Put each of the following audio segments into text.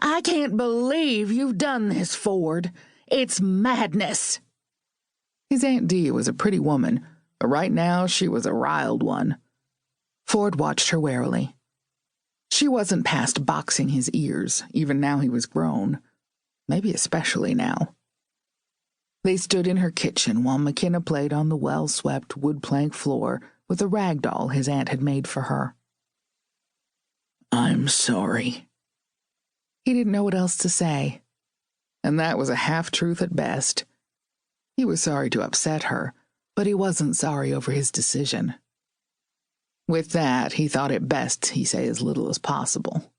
I can't believe you've done this, Ford. It's madness. His Aunt Dee was a pretty woman, but right now she was a riled one. Ford watched her warily. She wasn't past boxing his ears, even now he was grown. Maybe especially now. They stood in her kitchen while McKenna played on the well-swept wood-plank floor with a rag doll his aunt had made for her. "I'm sorry." He didn't know what else to say, and that was a half-truth at best. He was sorry to upset her, but he wasn't sorry over his decision. With that, he thought it best he say as little as possible.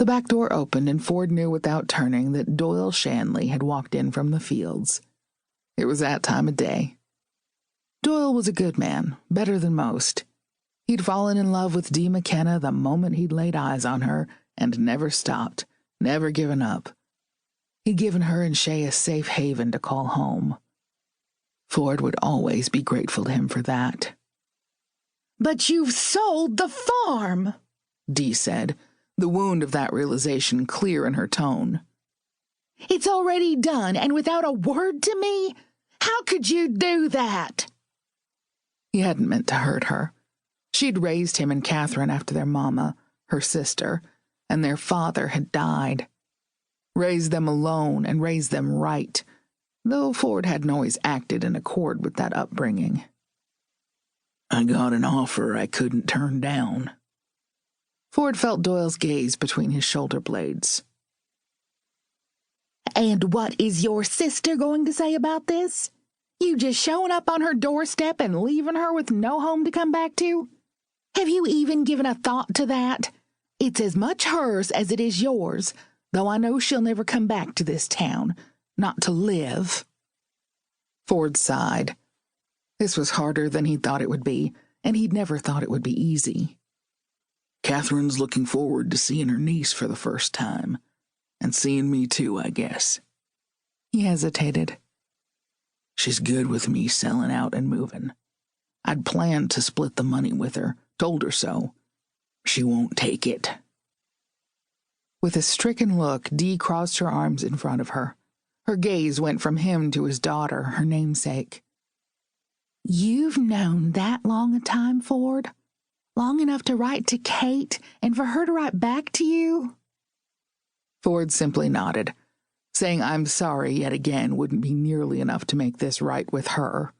The back door opened, and Ford knew without turning that Doyle Shanley had walked in from the fields. It was that time of day. Doyle was a good man, better than most. He'd fallen in love with Dee McKenna the moment he'd laid eyes on her, and never stopped, never given up. He'd given her and Shay a safe haven to call home. Ford would always be grateful to him for that. "But you've sold the farm," Dee said, the wound of that realization clear in her tone. "It's already done, and without a word to me? How could you do that?" He hadn't meant to hurt her. She'd raised him and Katherine after their mama, her sister, and their father had died. Raised them alone and raised them right, though Ford hadn't always acted in accord with that upbringing. "I got an offer I couldn't turn down." Ford felt Doyle's gaze between his shoulder blades. "And what is your sister going to say about this? You just showing up on her doorstep and leaving her with no home to come back to? Have you even given a thought to that? It's as much hers as it is yours, though I know she'll never come back to this town, not to live." Ford sighed. This was harder than he'd thought it would be, and he'd never thought it would be easy. "Katherine's looking forward to seeing her niece for the first time, and seeing me too, I guess." He hesitated. "She's good with me selling out and moving. I'd planned to split the money with her, told her so. She won't take it." With a stricken look, Dee crossed her arms in front of her. Her gaze went from him to his daughter, her namesake. "You've known that long a time, Ford? Long enough to write to Kate and for her to write back to you?" Ford simply nodded. Saying "I'm sorry" yet again wouldn't be nearly enough to make this right with her.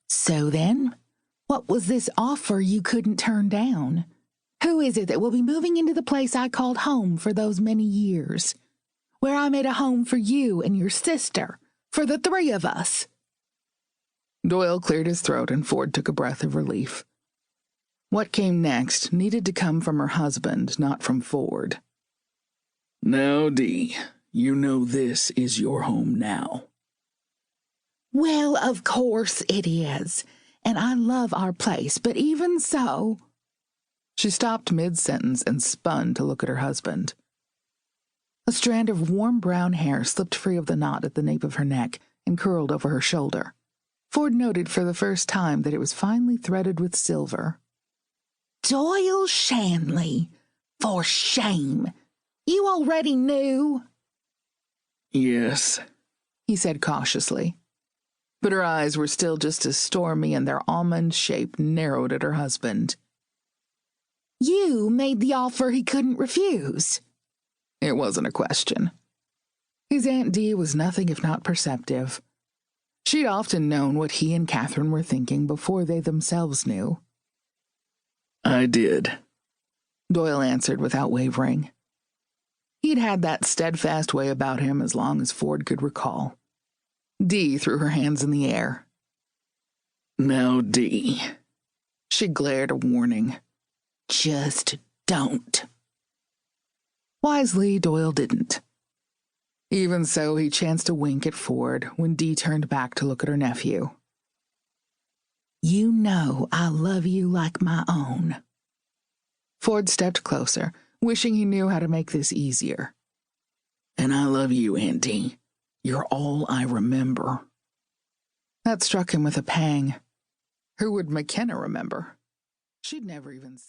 "So then, what was this offer you couldn't turn down? Who is it that will be moving into the place I called home for those many years? Where I made a home for you and your sister, for the three of us?" Doyle cleared his throat and Ford took a breath of relief. What came next needed to come from her husband, not from Ford. "Now, Dee, you know this is your home now." "Well, of course it is, and I love our place, but even so—" She stopped mid-sentence and spun to look at her husband. A strand of warm brown hair slipped free of the knot at the nape of her neck and curled over her shoulder. Ford noted for the first time that it was finely threaded with silver. "Doyle Shanley, for shame! You already knew?" "Yes," he said cautiously. But her eyes were still just as stormy and their almond shape narrowed at her husband. "You made the offer he couldn't refuse." It wasn't a question. His Aunt Dee was nothing if not perceptive. She'd often known what he and Katherine were thinking before they themselves knew. "I did," Doyle answered without wavering. He'd had that steadfast way about him as long as Ford could recall. Dee threw her hands in the air. "Now, Dee." She glared a warning. "Just don't." Wisely, Doyle didn't. Even so, he chanced to wink at Ford when Dee turned back to look at her nephew. "You know I love you like my own." Ford stepped closer, wishing he knew how to make this easier. "And I love you, Auntie. You're all I remember." That struck him with a pang. Who would McKenna remember? She'd never even seen